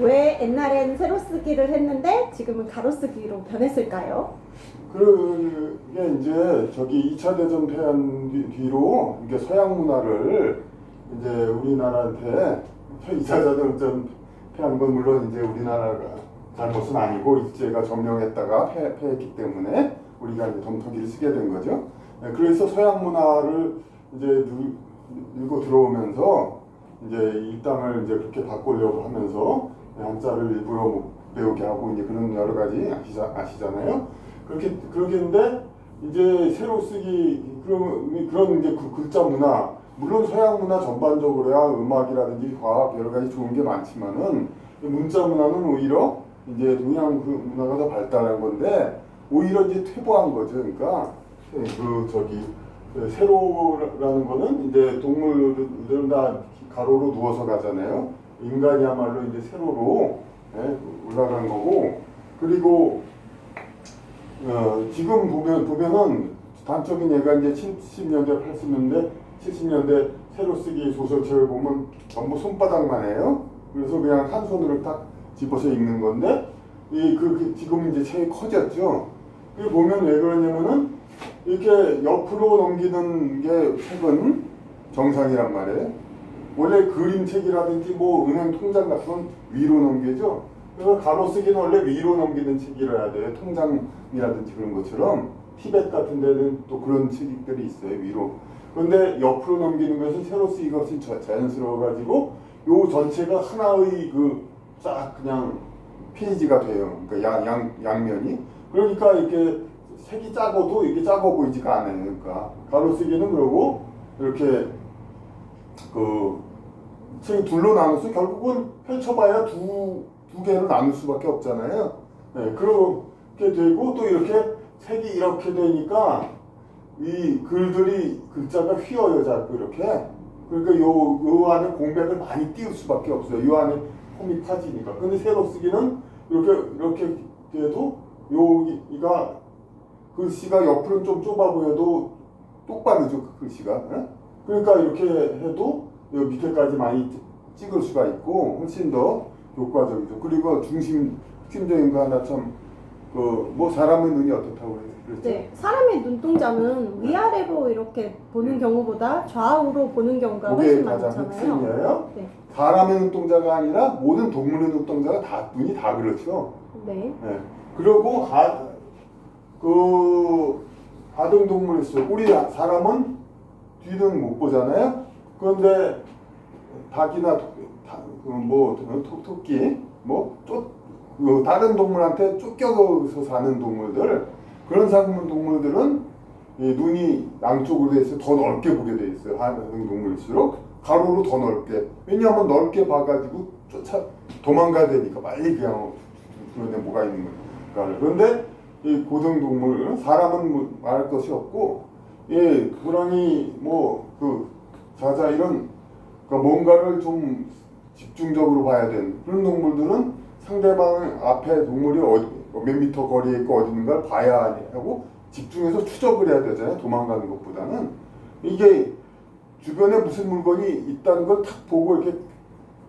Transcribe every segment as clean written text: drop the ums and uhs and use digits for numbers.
왜 옛날엔 세로쓰기를 했는데 지금은 가로쓰기로 변했을까요? 그게 이제 저기 2차 대전 패한 뒤로 이게 서양 문화를 이제 우리나라한테 2차 대전 패한 건 물론 이제 우리나라가 잘못은 아니고 일제가 점령했다가 패했기 때문에 우리가 이제 덤터기를 쓰게 된 거죠. 그래서 서양 문화를 이제 밀고 들어오면서 이제 이 땅을 이제 그렇게 바꾸려고 하면서 한자를 일부러 못 배우게 하고 이제 그런 여러 가지 아시잖아요. 그러겠는데 이제 새로 쓰기 그런 이제 글자 문화, 물론 서양 문화 전반적으로야 음악이라든지 과학 여러 가지 좋은 게 많지만은 문자 문화는 오히려 이제 동양 그 문화가 더 발달한 건데 오히려 이제 퇴보한 거죠. 그러니까 세로라는 거는 이제 동물들은 다 가로로 누워서 가잖아요. 인간이야말로 이제 세로로 올라간 거고, 그리고 지금 보면은 단적인 예가 이제 70년대, 70년대 세로 쓰기 소설책을 보면 전부 손바닥만 해요. 그래서 그냥 한 손으로 딱 집어서 읽는 건데, 지금 이제 책이 커졌죠. 그 보면 왜 그러냐면은 이렇게 옆으로 넘기는 게 책은 정상이란 말이에요. 원래 그림책이라든지 뭐 은행 통장 같은 건 위로 넘기죠. 그래서 가로쓰기는 원래 위로 넘기는 책이라야 돼요. 통장이라든지 그런 것처럼 티벳 같은 데는 또 그런 책들이 있어요. 위로. 그런데 옆으로 넘기는 것은 세로쓰기 이것이 자연스러워가지고 요 전체가 하나의 싹 그냥 페이지가 돼요. 그러니까 양면이. 그러니까 이렇게 색이 작아도 이게 작아 보이지가 않아요. 그러니까 가로쓰기는 그러고 이렇게 책이 둘로 나눠서 결국은 펼쳐봐야 두 개로 나눌 수밖에 없잖아요. 네, 그렇게 되고 또 이렇게 색이 이렇게 되니까 이 글자가 휘어요, 자꾸 이렇게. 그러니까 요 안에 공백을 많이 띄울 수밖에 없어요. 요 안에 홈이 파지니까. 근데 세로 쓰기는 이렇게 돼도 여기가 글씨가 옆으로는 좀 좁아 보여도 똑바르죠, 그 글씨가. 네? 그러니까 이렇게 해도 여기 밑에까지 많이 찍을 수가 있고 훨씬 더 효과적이죠. 그리고 핵심적인 거 하나 뭐 사람의 눈이 어떻다고 그랬죠? 네, 사람의 눈동자는 위아래로 이렇게 보는 경우보다 좌우로 보는 경우가 훨씬 많잖아요. 핵심이에요. 네. 사람의 눈동자가 아니라 모든 동물의 눈동자가 눈이 다 그렇죠. 네. 네. 그리고 가등동물이 있어요. 우리 사람은 뒤는 못 보잖아요. 그런데 닭이나 토끼, 다른 동물한테 쫓겨서 사는 동물들, 그런 동물들은 눈이 양쪽으로 돼 있어요. 더 넓게 보게 돼 있어요. 하는 동물일수록 가로로 더 넓게. 왜냐하면 넓게 봐가지고 도망가야 되니까 빨리 그냥 그런데 뭐가 있는 거니까. 그런데 이 고등동물, 사람은 말할 것이 없고, 호랑이, 사자 이런 뭔가를 좀 집중적으로 봐야 되는 그런 동물들은 상대방 앞에 동물이 몇 미터 거리에 있고 어디 있는가를 봐야 하고 집중해서 추적을 해야 되잖아요. 도망가는 것보다는. 이게 주변에 무슨 물건이 있다는 걸 탁 보고 이렇게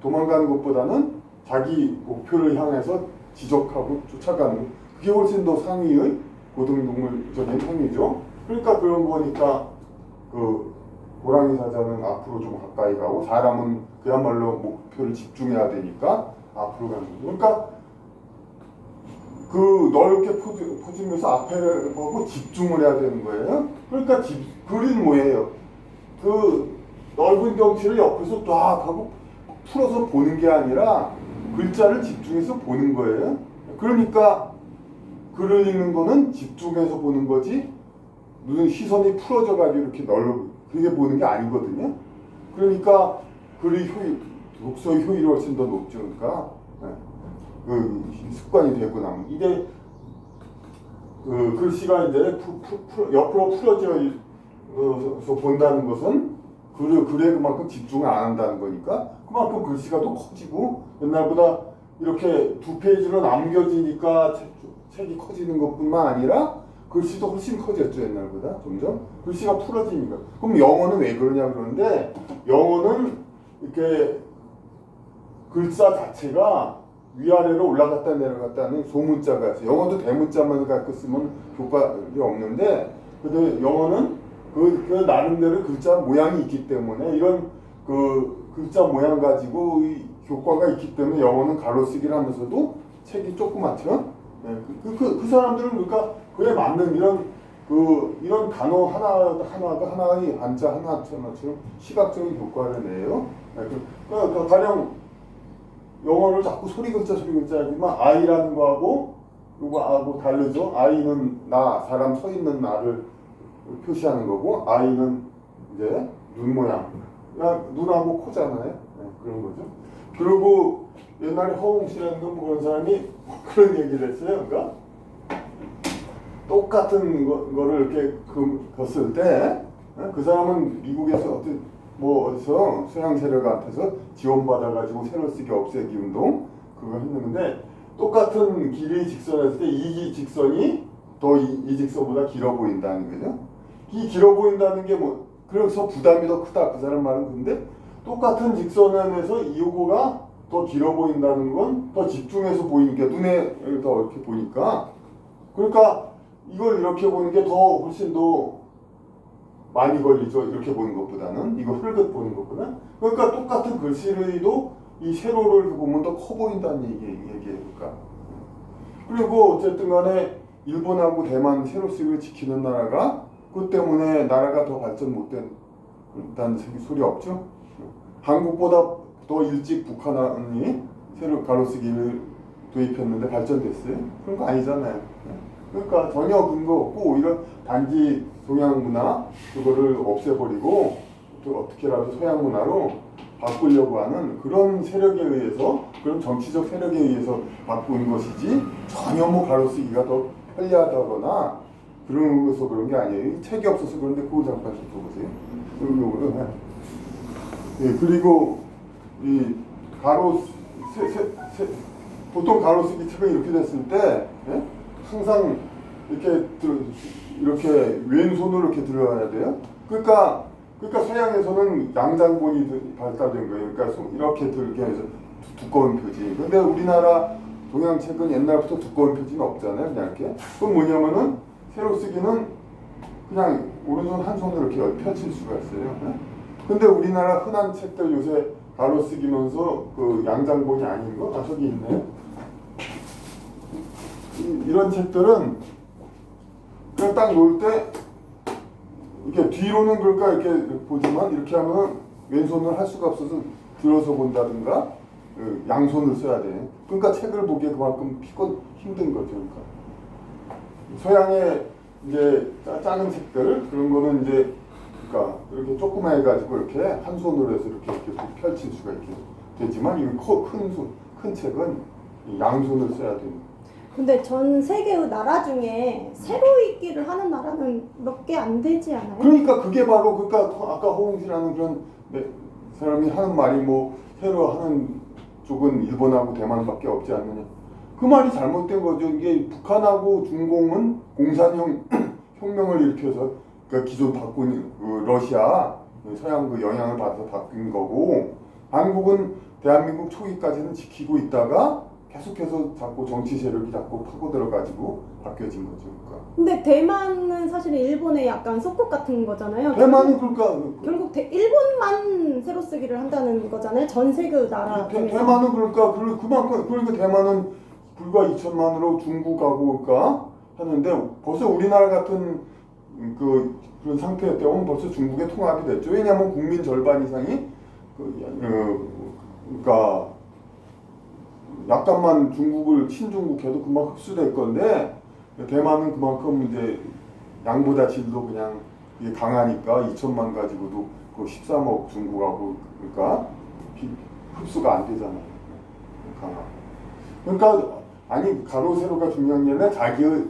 도망가는 것보다는 자기 목표를 향해서 지적하고 쫓아가는, 그게 훨씬 더 상위의 고등동물적인 행위죠. 그러니까 그런 거니까 호랑이 사자는 앞으로 좀 가까이 가고 사람은 그야말로 목표를 집중해야 되니까 앞으로 가는 거죠. 그러니까 넓게 퍼지면서 앞에를 보고 집중을 해야 되는 거예요. 그러니까 글은 뭐예요? 넓은 경치를 옆에서 딱 하고 풀어서 보는 게 아니라 글자를 집중해서 보는 거예요. 그러니까 글을 읽는 거는 집중해서 보는 거지 눈 시선이 풀어져 가지고 이렇게 그게 보는 게 아니거든요. 그러니까 독서의 효율이 훨씬 더 높죠. 그러니까 습관이 되고 나면 이게 글씨가 이제 옆으로 풀어져서 본다는 것은 글에 그만큼 집중을 안 한다는 거니까 그만큼 글씨가 더 커지고 옛날보다 이렇게 두 페이지로 남겨지니까 책이 커지는 것뿐만 아니라 글씨도 훨씬 커졌죠. 옛날보다 점점 글씨가 풀어지니까. 그럼 영어는 왜 그러냐 그러는데 영어는 이렇게 글자 자체가 위아래로 올라갔다 내려갔다는 소문자가 있어요. 영어도 대문자만 갖고 쓰면 효과가 없는데, 근데 영어는 그 나름대로 글자 모양이 있기 때문에 이런 그 글자 모양 가지고 이 효과가 있기 때문에 영어는 가로쓰기를 하면서도 책이 조그맣죠. 네, 그 사람들은 그러니까 그에 맞는 이런 단어 하나가 하나의 한자 하나처럼 시각적인 효과를 내요. 네, 그러니까 가령 영어를 자꾸 소리 글자 하지만 I라는 거하고 요거하고 다르죠. I는 나, 사람 서 있는 나를 표시하는 거고, I는 이제 눈 모양, 눈하고 코잖아요. 네, 그런 거죠. 그리고 옛날에 허웅씨라는 그런 사람이 그런 얘기를 했어요. 그러니까 똑같은 거를 이렇게 걷을 때, 그 사람은 미국에서 어디서 서양 세력한테서 지원받아가지고 세로쓰기 없애기 운동 그거 했는데, 똑같은 길이 직선했을 때 이 직선이 더 이 직선보다 길어 보인다는 거죠. 이 길어 보인다는 게 그래서 부담이 더 크다 그 사람 말은. 근데 똑같은 직선에서 이 요거가 더 길어 보인다는 건 더 집중해서 보이니까 눈에 더 이렇게 보니까, 그러니까 이걸 이렇게 보는 게 더 훨씬 더 많이 걸리죠. 이렇게 보는 것보다는, 이거 흘끗 보는 것보다. 그러니까 똑같은 글씨도 이 세로를 보면 더 커 보인다는 얘기예요. 그러니까. 그리고 어쨌든 간에 일본하고 대만 세로쓰기를 지키는 나라가, 그 때문에 나라가 더 발전 못된다는 소리 없죠. 한국보다 더 일찍 북한이 세로 가로쓰기를 도입했는데 발전됐어요? 그런 거 아니잖아요. 그러니까 전혀 근거 없고 이런 단지 동양 문화 그거를 없애버리고 또 어떻게라도 서양 문화로 바꾸려고 하는 그런 세력에 의해서, 그런 정치적 세력에 의해서 바꾸는 것이지 전혀 가로쓰기가 더 편리하다거나 그래서 그런 게 아니에요. 이 책이 없어서 그런데 그거 잠깐 써보세요. 예, 그리고 이 보통 가로쓰기 책은 이렇게 됐을 때, 예? 항상 이렇게 왼손으로 이렇게 들어야 돼요. 그러니까 서양에서는 양장본이 발달된 거예요. 그러니까 이렇게 들게 해서 두꺼운 표지. 근데 우리나라 동양 책은 옛날부터 두꺼운 표지는 없잖아요. 그냥 이렇게. 그건 뭐냐면은 세로쓰기는 그냥 오른손 한 손으로 이렇게 펼칠 수가 있어요. 네? 근데 우리나라 흔한 책들 요새 가로쓰기면서 그 양장본이 아닌 거? 저기 있네요. 이런 책들은 그냥 딱 놓을 때 이렇게 뒤로는 그럴까 이렇게 보지만 이렇게 하면 왼손을 할 수가 없어서 들어서 본다든가 양손을 써야 돼. 그러니까 책을 보기에 그만큼 힘든 거죠. 그러니까 서양의 이제 작은 책들 그런 거는 이제 그러니까 이렇게 조그맣게 가지고 이렇게 한 손으로 해서 이렇게 펼칠 수가 있게 되지만 이 큰 책은 양손을 써야 됩니다. 근데 전 세계의 나라 중에 세로 읽기를 하는 나라는 몇 개 안 되지 않아요? 그러니까 그게 바로 아까 호응씨라는 그런 사람이 하는 말이 세로 하는 쪽은 일본하고 대만밖에 없지 않느냐. 그 말이 잘못된 거죠. 이게 북한하고 중공은 공산형 혁명을 일으켜서 그러니까 기존 바꾼 러시아 서양 영향을 받아서 바뀐 거고, 한국은 대한민국 초기까지는 지키고 있다가 계속해서 자꾸 정치 세력이 자꾸 파고들어가지고 바뀌어진 거죠. 그러니까. 근데 대만은 사실 일본의 약간 속국 같은 거잖아요. 대만은 그러니까 결국 일본만 세로쓰기를 한다는 거잖아요. 전 세계 나라 중에서. 대만은 그러니까 대만은 불과 2천만으로 중국하고 그러니까 하는데 벌써 우리나라 같은 그런 상태였다면 벌써 중국에 통합이 됐죠. 왜냐하면 국민 절반 이상이 그러니까 약간만 중국을 친중국해도 금방 흡수될 건데, 대만은 그만큼 이제 양보다 질도 그냥 이게 강하니까 2천만 가지고도 그 13억 중국하고 그러니까 흡수가 안 되잖아요. 그러니까 아니 가로 세로가 중요한 게 아니라 자기의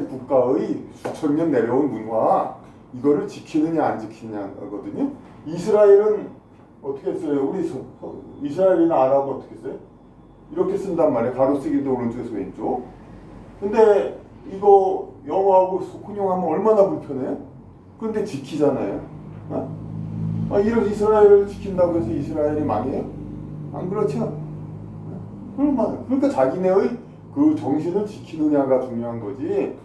국가의 수천 년 내려온 문화 이거를 지키느냐 안 지키느냐거든요. 이스라엘은 어떻게 써요? 우리 이스라엘이나 아랍은 어떻게 써요? 이렇게 쓴단 말이에요. 가로쓰기도 오른쪽에서 왼쪽. 근데 이거 영어하고 혼용하면 얼마나 불편해요? 그런데 지키잖아요. 이런 이스라엘을 지킨다고 해서 이스라엘이 망해요? 안 그렇죠? 그러니까 자기네의 그 정신을 지키느냐가 중요한 거지.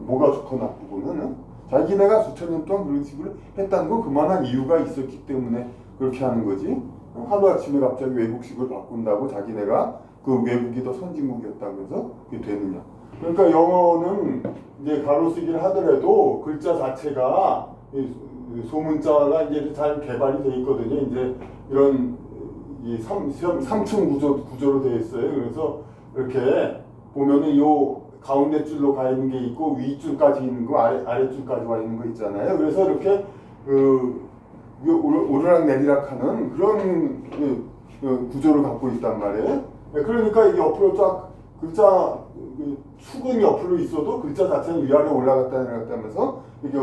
뭐가 좋고 나쁘고는 자기네가 수천 년 동안 그런 식으로 했다는 건 그만한 이유가 있었기 때문에 그렇게 하는 거지. 하루아침에 갑자기 외국식을 바꾼다고 자기네가 그 외국이 더 선진국이었다고 해서 그게 되느냐. 그러니까 영어는 이제 가로쓰기를 하더라도 글자 자체가 소문자가 이제 잘 개발이 돼 있거든요. 이제 이런 이 3층 구조로 되어 있어요. 그래서 이렇게 보면은 요 가운데 줄로 가 있는 게 있고 위줄까지 있는 거 아래줄까지 와 있는 거 있잖아요. 그래서 이렇게 오르락 내리락 하는 그런 구조를 갖고 있단 말이에요. 그러니까 이게 옆으로 쫙 글자 축은 옆으로 있어도 글자 자체는 위아래 올라갔다 내려갔다 하면서 이게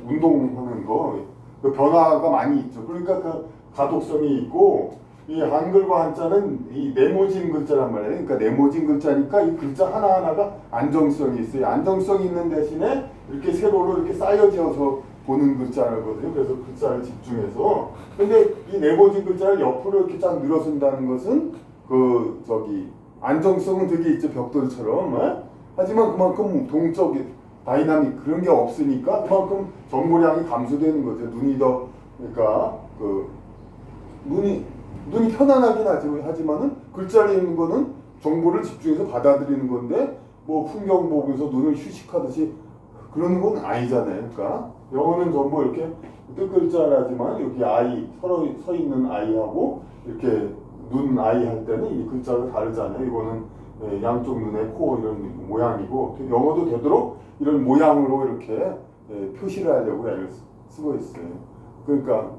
운동하는 거 그 변화가 많이 있죠. 그러니까 그 가독성이 있고 이 한글과 한자는 이 네모진 글자란 말이에요. 그러니까 네모진 글자니까 이 글자 하나하나가 안정성이 있어요. 안정성이 있는 대신에 이렇게 세로로 이렇게 쌓여져서 보는 글자거든요. 그래서 글자를 집중해서. 근데 이 네모진 글자를 옆으로 이렇게 쫙 늘어선다는 것은 안정성은 되게 있죠. 벽돌처럼. 하지만 그만큼 동적인 다이나믹 그런 게 없으니까 그만큼 정보량이 감소되는 거죠. 눈이 더 그러니까 눈이 편안하긴 하지만은 글자를 읽는 거는 정보를 집중해서 받아들이는 건데 뭐 풍경 보면서 눈을 휴식하듯이 그러는 건 아니잖아요. 그러니까 영어는 전부 이렇게 뜻글자라지만 여기 아이 서로 서 있는 아이하고 이렇게 눈 아이 할 때는 이 글자가 다르잖아요. 이거는 양쪽 눈에 코 이런 모양이고 영어도 되도록 이런 모양으로 이렇게 표시를 하려고 애를 쓰고 있어요. 그러니까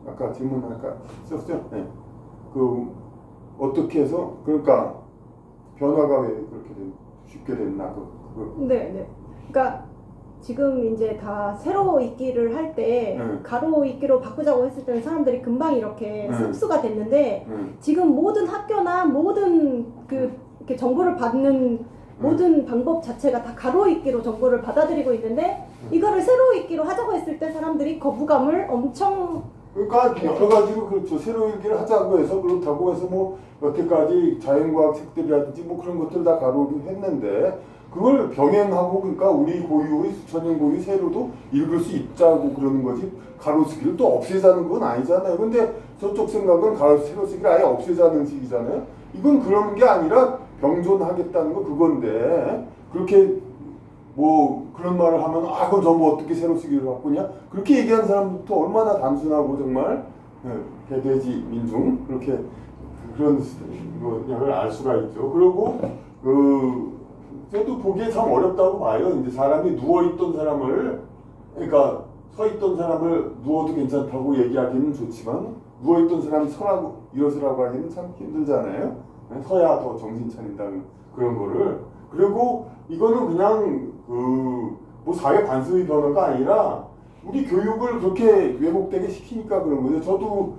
아까 질문 아까 썼죠? 네. 어떻게 해서 그러니까 변화가 왜 그렇게 쉽게 됐나 네. 그러니까 지금 이제 다 세로 읽기를 할 때 가로 읽기로 바꾸자고 했을 때는 사람들이 금방 이렇게 습수가 됐는데 지금 모든 학교나 모든 이렇게 정보를 받는 모든 방법 자체가 다 가로 읽기로 정보를 받아들이고 있는데 이거를 세로 읽기로 하자고 했을 때 사람들이 거부감을 엄청 그러니까 여러 가지로 그렇죠. 세로 읽기를 하자고 해서 그렇다고 해서 뭐 여태까지 자연과학 책들이라든지 뭐 그런 것들 다 가로로 했는데 그걸 병행하고 그러니까 우리 고유의 수천 년 고유 세로도 읽을 수 있자고 그러는 거지 가로쓰기를 또 없애자는 건 아니잖아요. 근데 저쪽 생각은 세로쓰기를 아예 없애자는 식이잖아요. 이건 그런 게 아니라 병존하겠다는 거 그건데 그렇게 뭐 그런 말을 하면 그럼 전부 어떻게 세로쓰기를 바꾸냐 그렇게 얘기하는 사람부터 얼마나 단순하고 정말 개돼지 민중 그렇게 그런 걸 알 수가 있죠. 그리고 저도 보기에 참 어렵다고 봐요. 이제 사람이 누워있던 사람을, 그러니까 서있던 사람을 누워도 괜찮다고 얘기하기는 좋지만, 누워있던 사람이 일어서라고 하기는 참 힘들잖아요. 서야 더 정신 차린다는 그런 거를. 그리고 이거는 그냥, 뭐 사회 관습의 변화가 아니라, 우리 교육을 그렇게 왜곡되게 시키니까 그런 거죠. 저도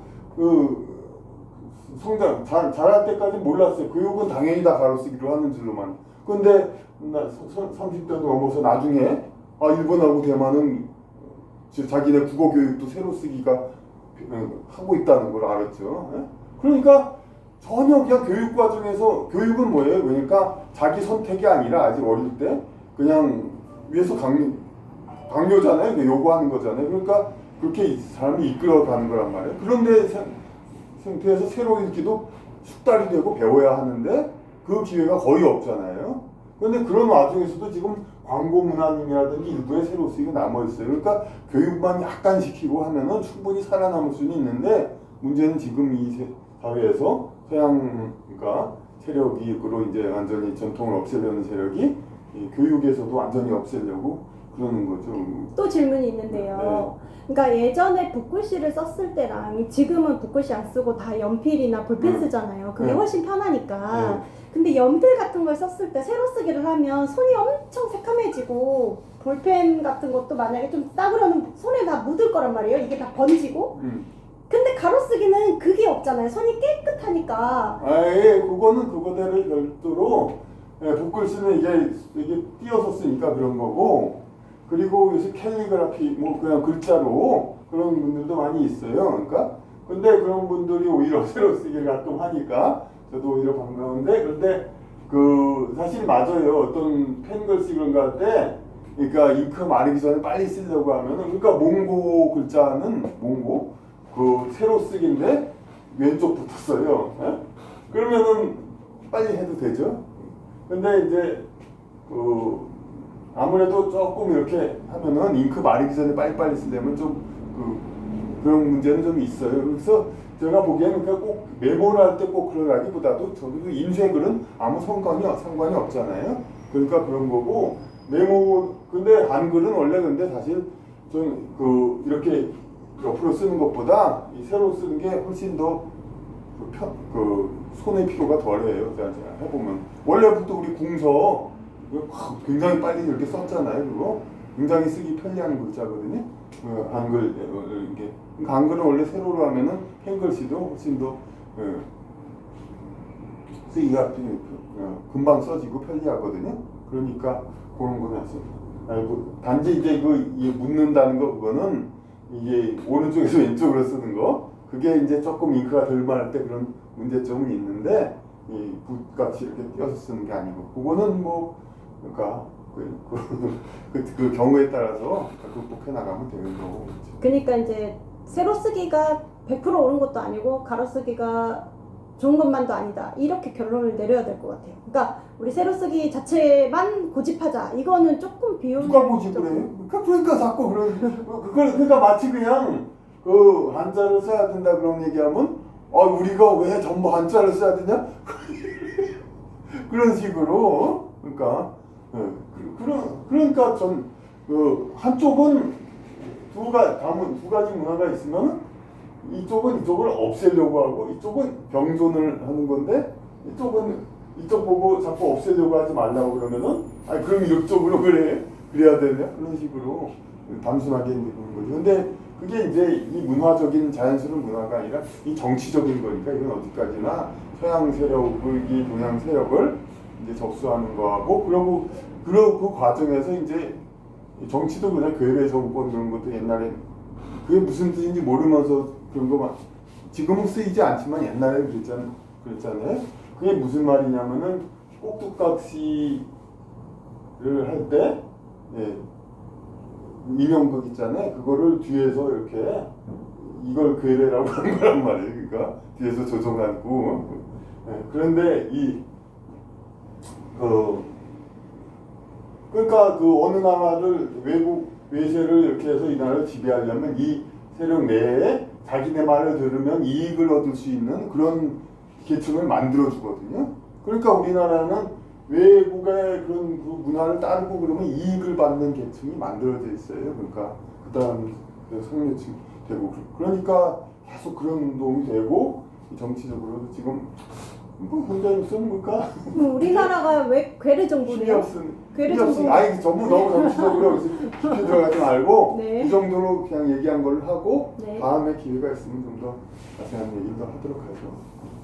잘할 때까지 몰랐어요. 교육은 당연히 다 가로쓰기로 하는 줄로만. 근데 30대도 넘어서 나중에 일본하고 대만은 자기네 국어 교육도 세로 쓰기가 하고 있다는 걸 알았죠. 그러니까 전혀 그냥 교육 과정에서 교육은 뭐예요? 그러니까 자기 선택이 아니라 아직 어릴 때 그냥 위에서 강요잖아요. 요구하는 거잖아요. 그러니까 그렇게 사람이 이끌어가는 거란 말이에요. 그런데 상태에서 새로 읽기도 숙달이 되고 배워야 하는데 그 기회가 거의 없잖아요. 그런데 그런 와중에서도 지금 광고 문화님이라든지 일부의 새로 쓰기가 남아있어요. 그러니까 교육만 약간 시키고 하면은 충분히 살아남을 수는 있는데 문제는 지금 이 사회에서 서양 세력이 이제 완전히 전통을 없애려는 세력이 이 교육에서도 완전히 없애려고 그러는 거죠. 또 질문이 있는데요. 네. 그러니까 예전에 붓글씨를 썼을 때랑 지금은 붓글씨 안 쓰고 다 연필이나 볼펜 쓰잖아요. 그게 훨씬 편하니까. 근데 연필 같은 걸 썼을 때 세로 쓰기를 하면 손이 엄청 새카매지고 볼펜 같은 것도 만약에 좀 따그러면 손에 다 묻을 거란 말이에요. 이게 다 번지고. 근데 가로 쓰기는 그게 없잖아요. 손이 깨끗하니까. 그거는 그거대로 별도로 붓글씨는 이게 띄어서 쓰니까 그런 거고. 그리고 요새 캘리그라피 뭐 그냥 글자로 그런 분들도 많이 있어요. 그러니까 근데 그런 분들이 오히려 세로 쓰기를 가끔 하니까 저도 오히려 반가운데 그런데 그 사실 맞아요. 어떤 펜글씨 그런 거 할 때 그러니까 잉크 마르기 전에 빨리 쓰려고 하면은 그러니까 몽고 글자는 몽고 그 세로 쓰기인데 왼쪽 붙었어요. 예? 그러면은 빨리 해도 되죠. 근데 이제 그 아무래도 조금 이렇게 하면은 잉크 마르기 전에 빨리빨리 쓰려면 좀 그런 문제는 좀 있어요. 그래서 제가 보기에는 그러니까 꼭 메모를 할 때 꼭 그러라기보다도 저기도 인쇄글은 아무 상관이 없잖아요. 그러니까 그런 거고 메모 근데 한글은 원래 근데 사실 좀 이렇게 옆으로 쓰는 것보다 이 세로 쓰는 게 훨씬 더 손의 피로가 덜해요. 제가 해보면 원래부터 우리 궁서 굉장히 빨리 이렇게 썼잖아요. 그거 굉장히 쓰기 편리한 글자거든요. 한글 이게 한글은 원래 세로로 하면은 펜글씨도 훨씬 더 쓰기가 금방 써지고 편리하거든요. 그러니까 그런 거는 단지 이제 묻는다는 거 그거는 이게 오른쪽에서 왼쪽으로 쓰는 거 그게 이제 조금 잉크가 덜 많을 때 그런 문제점은 있는데 이 붓같이 이렇게 띄어서 쓰는 게 아니고 그거는 뭐 그러니까 그 경우에 따라서 극복해 나가면 되는 거고. 그러니까 이제 세로 쓰기가 100% 옳은 것도 아니고 가로 쓰기가 좋은 것만도 아니다. 이렇게 결론을 내려야 될 것 같아요. 그러니까 우리 세로 쓰기 자체만 고집하자. 이거는 조금 비용. 누가 고집을 해요? 그러니까 자꾸 그러니까 마치 그냥 그 한자를 써야 된다 그런 얘기하면 우리가 왜 전부 한자를 써야 되냐? 그런 식으로 그러니까 그러니까 한쪽은 두 가지 문화가 있으면 이쪽은 이쪽을 없애려고 하고 이쪽은 병존을 하는 건데 이쪽은 이쪽 보고 자꾸 없애려고 하지 말라고 그러면은 그럼 이쪽으로 그래야 되냐 그런 식으로 단순하게 이제 그런 거죠. 근데 그게 이제 이 문화적인 자연스러운 문화가 아니라 이 정치적인 거니까 이건 어디까지나 서양 세력이 동양 세력을 이제 접수하는 거하고 그러고 그 과정에서 이제 정치도 그냥 괴뢰 정권 그런 것도 옛날에 그게 무슨 뜻인지 모르면서 그런 거 지금은 쓰이지 않지만 옛날에 그랬잖아요. 그게 무슨 말이냐면은 꼭두각시를 할 때 이명극 있잖아요. 그거를 뒤에서 이렇게 이걸 괴뢰라고 하는 거란 말이에요. 그러니까 뒤에서 조종하고 그런데 그러니까 어느 나라를 외세를 이렇게 해서 이 나라를 지배하려면 이 세력 내에 자기네 말을 들으면 이익을 얻을 수 있는 그런 계층을 만들어 주거든요. 그러니까 우리나라는 외국의 그런 그 문화를 따르고 그러면 이익을 받는 계층이 만들어져 있어요. 그러니까 그다음 상류층 되고 그러니까 계속 그런 도움이 되고 정치적으로도 지금 굉장히 쓰는 걸까? 우리나라가 왜 괴뢰 정부네요? 괴뢰 정부. 아니 전부 너무 정치적으로 깊이 들어가지 말고 네. 이 정도로 그냥 얘기한 걸 하고 네. 다음에 기회가 있으면 좀 더 자세한 얘기를 더 하도록 하죠.